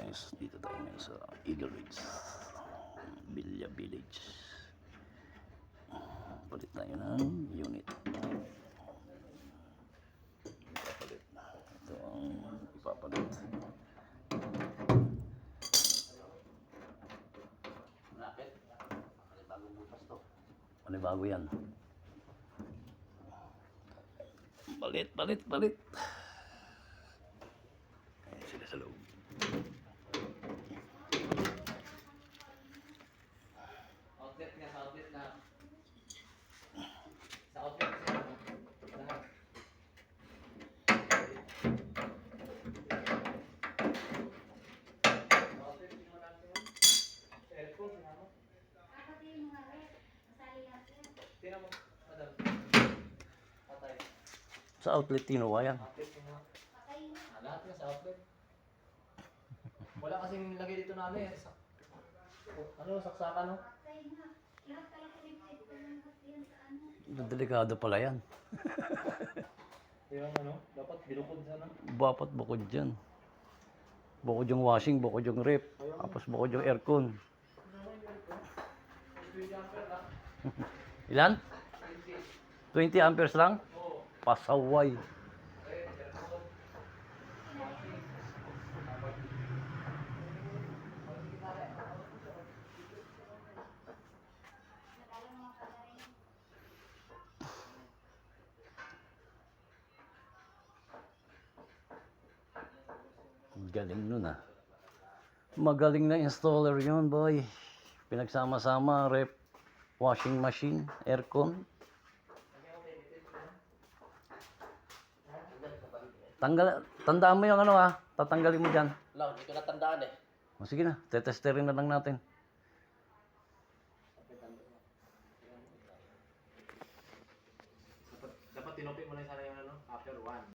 guys, dito tayo ngayon sa Eagle Ridge, Villa Village. Palit tayo ng unit. Ipapalit. Ito ang ipapalit. Bago yan. Palit. Ayan sila sa loob. Outlet nga, sa outlet na. Sa outlet siya. Lahat. Sa outlet, sino natin yun? Sa aircon, sinama? Kapatid yung mga red, masali lang siya. Tingnan mo, madam. Patay. Sa outlet tinuwa yan. Outlet yung mga. Patay na. Lahat nga sa outlet. Wala kasing lagay dito na ano eh. Ano, saksakan no? Patay na. Lahat pala connected ko ng yan sa ano. Delikado pala yan. Yung ano, dapat binukod sana. Dapat bukod dyan. Bukod yung washing, bukod yung rep. Tapos bukod yung aircon. 20 ampere lang. Ilan? 20 amperes lang? Oo. Pasaway. Natalo mga kagarin. Galing nun ah. Magaling na installer yun, boy. Pinagsama-sama, rep, washing machine, aircon. Tandaan mo yung ano ah. Tatanggalin mo dyan. Lang, hindi ko natandaan eh. O sige na, tetesterin na lang natin. Dapat tinopik mo na sana yung ano, after 1.